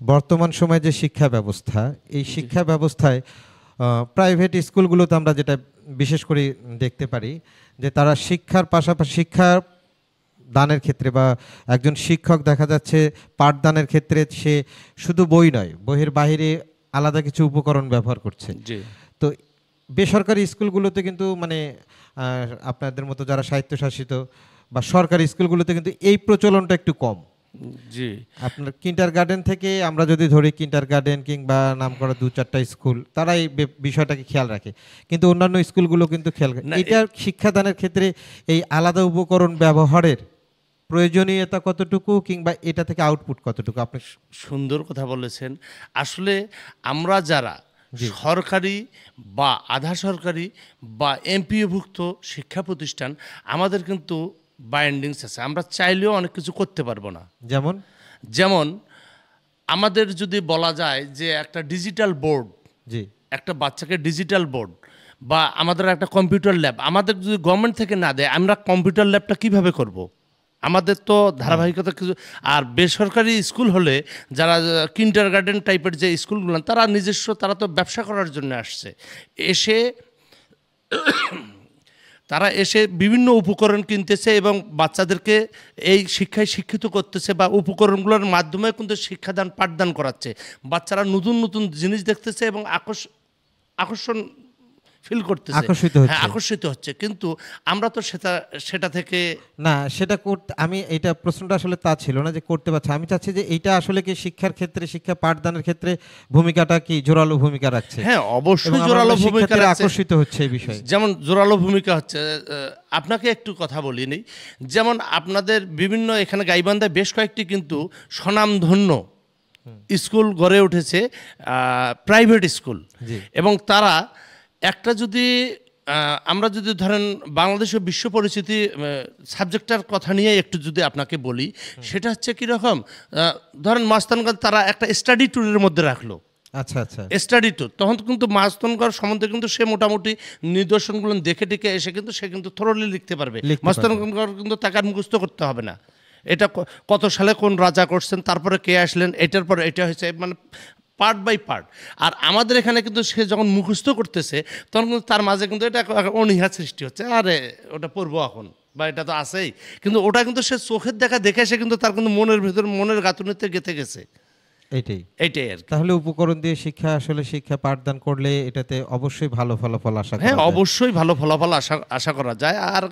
বর্তমান সময়ে যে শিক্ষা ব্যবস্থা, এই জি শিক্ষা ব্যবস্থায় প্রাইভেট স্কুলগুলোতে আমরা যেটা বিশেষ করে দেখতে পারি যে তারা শিক্ষার পাশাপাশি শিক্ষা দানের ক্ষেত্রে বা একজন শিক্ষক দেখা যাচ্ছে পাঠদানের ক্ষেত্রে সে শুধু বই নয়, বইয়ের বাইরে আলাদা কিছু উপকরণ ব্যবহার করছে। জি তো বেসরকারি স্কুলগুলোতে কিন্তু মানে আপনাদের মতো যারা স্বায়ত্তশাসিত বা সরকারি স্কুলগুলোতে কিন্তু এই প্রচলনটা একটু কম। জি আপনার কিন্ডার গার্ডেন থেকে আমরা যদি ধরি কিন্ডার গার্ডেন কিংবা নাম করা 2-4টা স্কুল, তারা এই বিষয়টাকে খেয়াল রাখে, কিন্তু অন্যান্য স্কুলগুলো কিন্তু খেয়াল রাখে। না এটার শিক্ষাদানের ক্ষেত্রে এই আলাদা উপকরণ ব্যবহারের প্রয়োজনীয়তা কতটুকু কিংবা এটা থেকে আউটপুট কতটুকু আপনি? সুন্দর কথা বলেছেন। আসলে আমরা যারা জি সরকারি বা আধা সরকারি বা এমপিওভুক্ত শিক্ষা প্রতিষ্ঠান, আমাদের কিন্তু বাইন্ডিংস আছে, আমরা চাইলেও অনেক কিছু করতে পারবো না। যেমন যেমন আমাদের যদি বলা যায় যে একটা ডিজিটাল বোর্ড, জি একটা বাচ্চাকে ডিজিটাল বোর্ড বা আমাদের একটা কম্পিউটার ল্যাব আমাদের যদি গভর্নমেন্ট থেকে না দেয়, আমরা কম্পিউটার ল্যাবটা কিভাবে করব? আমাদের তো ধারাবাহিকতা কিছু। আর বেসরকারি স্কুল হলে যারা কিন্ডার গার্ডেন টাইপের যে স্কুলগুলো, তারা নিজস্ব, তারা তো ব্যবসা করার জন্য আসছে, এসে তারা এসে বিভিন্ন উপকরণ কিনতেছে এবং বাচ্চাদেরকে এই শিক্ষায় শিক্ষিত করতেছে বা উপকরণগুলোর মাধ্যমে কিন্তু শিক্ষাদান পাঠদান করাচ্ছে। বাচ্চারা নতুন নতুন জিনিস দেখতেছে এবং আকর্ষণ ফিল করতেছে, আকর্ষিত হ্যাঁ হচ্ছে। আকর্ষিত হচ্ছে। কিন্তু আমরা তো সেটা থেকে না, সেটা করতে আমি এটা প্রশ্নটা আসলে তা ছিল না যে করতে পারছে, আমি চাচ্ছি যে এইটা আসলে কি শিক্ষার ক্ষেত্রে, শিক্ষা পাঠদানের ক্ষেত্রে ভূমিকাটা কি জোরালো ভূমিকা রাখছে হ্যাঁ এবং অবশ্যই আমরা জোরালো ভূমিকা শিক্ষার্থীরা রাখছে। আকর্ষিত হচ্ছে এই বিষয়ে? যেমন জোরালো ভূমিকা হচ্ছে, আপনাকে একটু কথা বলিনি, যেমন আপনাদের বিভিন্ন এখানে গাইবান্ধায় বেশ কয়েকটি কিন্তু স্বনামধন্য স্কুল গড়ে উঠেছে, প্রাইভেট স্কুল। জি এবং তারা একটা যদি আমরা যদি ধরেন বাংলাদেশের বিশ্ব পরিচিতি সাবজেক্টটার কথা নিয়ে একটু যদি আপনাকে বলি, সেটা হচ্ছে কীরকম, ধরেন মাস্তানগঞ্জ তারা একটা স্টাডি ট্যুরের মধ্যে রাখলো, আচ্ছা আচ্ছা স্টাডি ট্যুর। তখন কিন্তু মাস্তানগঞ্জ সম্বন্ধে কিন্তু সে মোটামুটি নিদর্শনগুলো দেখে টেকে এসে কিন্তু সে কিন্তু থরলি লিখতে পারবে। মাস্তানগঞ্জ কিন্তু তাকে আর মুখস্থ করতে হবে না, এটা কত সালে কোন রাজা করছেন, তারপরে কে আসলেন, এটার পর এটা হয়েছে, মানে পার্ট বাই পার্ট। আর আমাদের এখানে কিন্তু সে যখন মুখস্থ করতেছে, তখন কিন্তু তার মাঝে কিন্তু এটা অনীহা সৃষ্টি হচ্ছে, আরে ওটা পড়বো এখন, বা এটা তো আছেই। কিন্তু ওটা কিন্তু সে চোখের দেখা দেখে সে কিন্তু তার কিন্তু মনের ভিতর, মনের গাঁথুনিতে গেঁথে গেছে। এইটাই আর কি। তাহলে উপকরণ দিয়ে শিক্ষা, আসলে শিক্ষা পাঠদান করলে এটাতে অবশ্যই ভালো ফলাফল আশা করা হ্যাঁ যায়। অবশ্যই ভালো ফলাফল আশা করা যায়। আর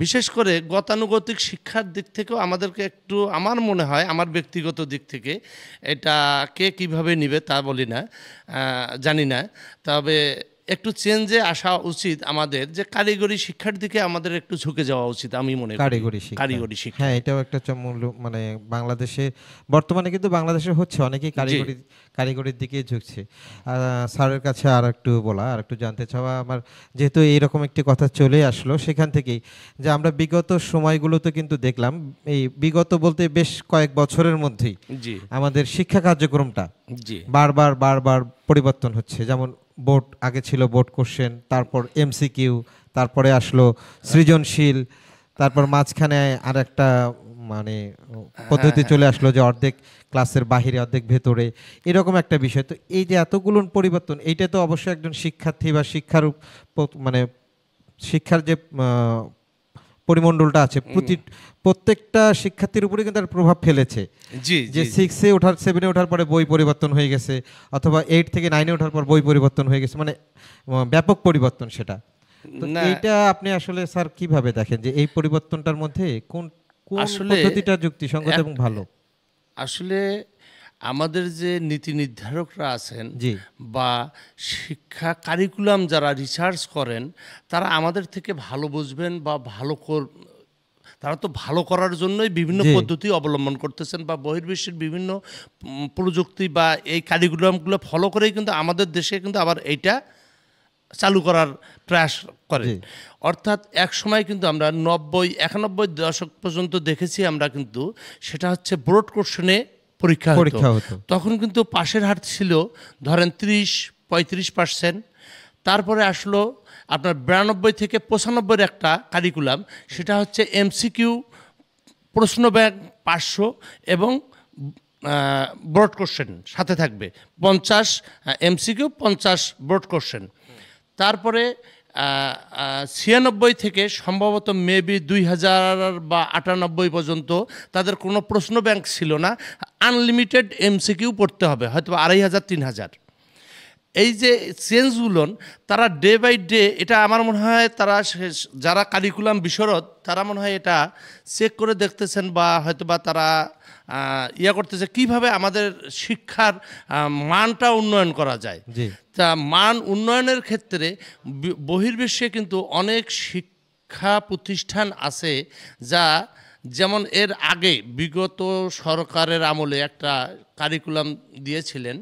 বিশেষ করে গতানুগতিক শিক্ষার দিক থেকেও আমাদেরকে একটু, আমার মনে হয় আমার ব্যক্তিগত দিক থেকে, এটা কে কীভাবে নিবে তা বলি না, জানি না, তবে একটু চেঞ্জে আসা উচিত আমাদের, যে কারিগরি শিক্ষার দিকে আমাদের একটু ঝুঁকে যাওয়া উচিত আমি মনে করি। কারিগরি শিক্ষা, হ্যাঁ এটাও একটা মূল্য, মানে বাংলাদেশে বর্তমানে কিন্তু বাংলাদেশে হচ্ছে অনেকেই কারিগরির দিকে ঝুঁকছে। স্যারের কাছে আর একটু বলা, আর একটু জানতে চাওয়া আমার, যেহেতু এইরকম একটি কথা চলে আসলো সেখান থেকেই, যে আমরা বিগত সময়গুলোতে কিন্তু দেখলাম, এই বিগত বলতে বেশ কয়েক বছরের মধ্যেই আমাদের শিক্ষা কার্যক্রমটা বারবার পরিবর্তন হচ্ছে। যেমন বোর্ড, আগে ছিল বোর্ড কোশ্চেন, তারপর এমসিকিউ, তারপরে আসলো সৃজনশীল, তারপর মাঝখানে আর একটা মানে পদ্ধতি চলে আসলো যে অর্ধেক ক্লাসের বাহিরে অর্ধেক ভেতরে, এরকম একটা বিষয়। তো এই যে এতগুলো পরিবর্তন, এইটা তো অবশ্যই একজন শিক্ষার্থী বা মানে শিক্ষার যে পরিমণ্ডলটা আছে প্রত্যেকটা শিক্ষার্থীর উপরে কিন্তু তার প্রভাব ফেলেছে। যে 6-এ ওঠার 7-এ ওঠার পরে বই পরিবর্তন হয়ে গেছে, অথবা 8 থেকে 9-এ ওঠার পর বই পরিবর্তন হয়ে গেছে, মানে ব্যাপক পরিবর্তন সেটা। তো এইটা আপনি আসলে স্যার কিভাবে দেখেন যে এই পরিবর্তনটার মধ্যে কোন পদ্ধতিটা যুক্তিসঙ্গত এবং ভালো? আসলে আমাদের যে নীতি নির্ধারকরা আছেন বা শিক্ষা কারিকুলাম যারা রিসার্চ করেন, তারা আমাদের থেকে ভালো বুঝবেন বা তারা তো ভালো করার জন্যই বিভিন্ন পদ্ধতি অবলম্বন করতেছেন, বা বহির্বিশ্বের বিভিন্ন প্রযুক্তি বা এই কারিকুলামগুলো ফলো করেই কিন্তু আমাদের দেশে কিন্তু আবার এইটা চালু করার প্রয়াস করে। অর্থাৎ এক সময় কিন্তু আমরা 90-91 দশক পর্যন্ত দেখেছি আমরা, কিন্তু সেটা হচ্ছে বোর্ড কোশ্চেনে পরীক্ষা হতো। তখন কিন্তু পাশের হার ছিল ধরেন 30-35%। তারপরে আসলো আপনার 92 থেকে 95 একটা কারিকুলাম, সেটা হচ্ছে এমসিকিউ, প্রশ্ন ব্যাংক 500 এবং ব্রড কোশ্চেন সাথে থাকবে, 50 এমসিকিউ, 50 ব্রড কোশ্চেন। তারপরে 96 থেকে সম্ভবত মেবি 2000 বা 98 পর্যন্ত তাদের কোনো প্রশ্ন ব্যাংক ছিল না, আনলিমিটেড এমসিকিউ পড়তে হবে, হয়তো 2500 3000। এই যে চেঞ্জগুলো তারা ডে বাই ডে, এটা আমার মনে হয় তারা যারা কারিকুলাম বিশরদ তারা মনে হয় এটা চেক করে দেখতেছেন, বা হয়তো বা তারা ইয়া করতেছে কিভাবে আমাদের শিক্ষার মানটা উন্নয়ন করা যায়। তা মান উন্নয়নের ক্ষেত্রে বহির্বিশ্বে কিন্তু অনেক শিক্ষা প্রতিষ্ঠান আছে যা, যেমন এর আগে বিগত সরকারের আমলে একটা কারিকুলাম দিয়েছিলেন।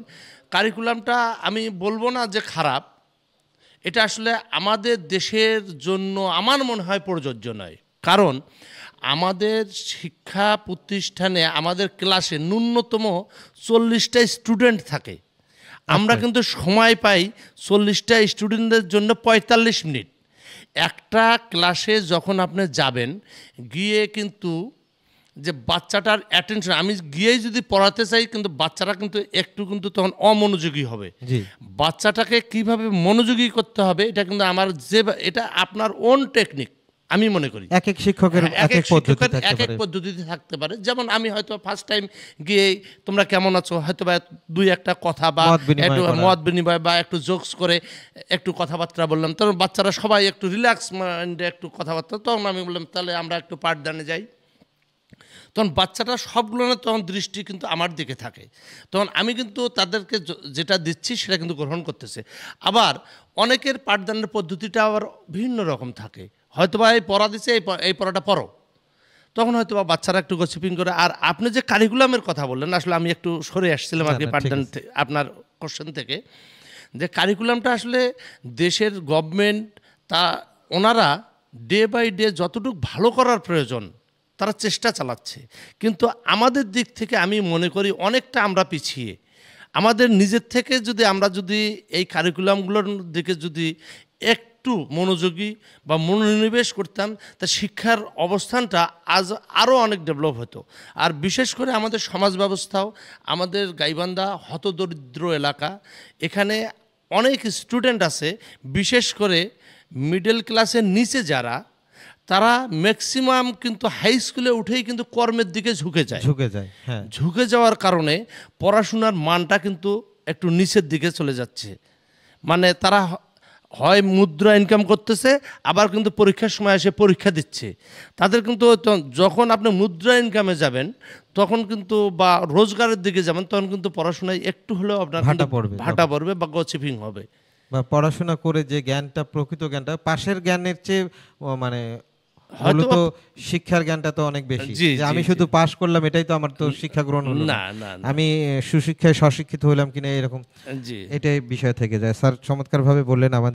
কারিকুলামটা আমি বলবো না যে খারাপ, এটা আসলে আমাদের দেশের জন্য আমার মনে হয় প্রযোজ্য নয়। কারণ আমাদের শিক্ষা প্রতিষ্ঠানে আমাদের ক্লাসে ন্যূনতম 40টা স্টুডেন্ট থাকে, আমরা কিন্তু সময় পাই 40টা স্টুডেন্টদের জন্য 45 মিনিট। একটা ক্লাসে যখন আপনি যাবেন, গিয়ে কিন্তু যে বাচ্চাটার অ্যাটেনশন, আমি গিয়েই যদি পড়াতে চাই কিন্তু বাচ্চারা কিন্তু একটু কিন্তু তখন অমনোযোগী হবে। বাচ্চাটাকে কিভাবে মনোযোগী করতে হবে এটা কিন্তু আমার এটা আপনার ওন টেকনিক আমি মনে করি। এক এক শিক্ষকের এক এক পদ্ধতিতে থাকতে পারে। যেমন আমি হয়তো ফার্স্ট টাইম গিয়ে তোমরা কেমন আছো, হয়তো বা 2-1টা কথা বা একটু মত বিনিময় বা একটু জোকস করে একটু কথাবার্তা বললাম, তখন বাচ্চারা সবাই একটু রিল্যাক্স মাইন্ডে একটু কথাবার্তা, তখন আমি বললাম তাহলে আমরা একটু পাঠদানে যাই। তখন বাচ্চাটা সবগুলো না তখন দৃষ্টি কিন্তু আমার দিকে থাকে, তখন আমি কিন্তু তাদেরকে যেটা দিচ্ছি সেটা কিন্তু গ্রহণ করতেছে। আবার অনেকের পাঠদানের পদ্ধতিটা আবার ভিন্ন রকম থাকে, হয়তো বা এই পড়া দিচ্ছে, এই পড়াটা পড়ো, তখন হয়তো বা বাচ্চারা একটু গসিপিং করে। আর আপনি যে কারিকুলামের কথা বললেন, আসলে আমি একটু সরে আসছিলাম আর কি পাঠদান আপনার কোশ্চেন থেকে, যে কারিকুলামটা আসলে দেশের গভর্নমেন্ট তা ওনারা ডে বাই ডে যতটুকু ভালো করার প্রয়োজন তারা চেষ্টা চালাচ্ছে, কিন্তু আমাদের দিক থেকে আমি মনে করি অনেকটা আমরা পিছিয়ে। আমাদের নিজের থেকে যদি আমরা যদি এই কারিকুলামগুলোর দিকে যদি একটু মনোযোগী বা মনোনিবেশ করতাম, তা শিক্ষার অবস্থানটা আজ আরও অনেক ডেভেলপ হতো। আর বিশেষ করে আমাদের সমাজ ব্যবস্থাও, আমাদের গাইবান্ধা হতদরিদ্র এলাকা, এখানে অনেক স্টুডেন্ট আছে, বিশেষ করে মিডল ক্লাসের নিচে যারা, তারা ম্যাক্সিমাম কিন্তু হাই স্কুলে উঠেই কিন্তু কর্মের দিকে ঝুঁকে যায়। ঝুঁকে যাওয়ার কারণে পড়াশোনার মানটা কিন্তু একটু নিচের দিকে চলে যাচ্ছে। মানে তারা হয় মুদ্রা ইনকাম করতেছে, আবার কিন্তু পরীক্ষার সময় এসে পরীক্ষা দিচ্ছে। তাদের কিন্তু যখন আপনি মুদ্রা ইনকামে যাবেন তখন কিন্তু, বা রোজগারের দিকে যাবেন, তখন কিন্তু পড়াশোনায় একটু হলেও আপনার ভাটা পড়বে বা গসিপিং হবে। বা পড়াশোনা করে যে জ্ঞানটা, প্রকৃত জ্ঞানটা পাশের জ্ঞানের চেয়ে মানে মূলত শিক্ষার জ্ঞানটা তো অনেক বেশি। আমি শুধু পাশ করলাম এটাই তো আমার তো শিক্ষা গ্রহণ হলো না, আমি সুশিক্ষায় স্বশিক্ষিত হলাম কিনা এরকম এটাই বিষয় থেকে যায়। স্যার চমৎকার ভাবে বললেন আমাদের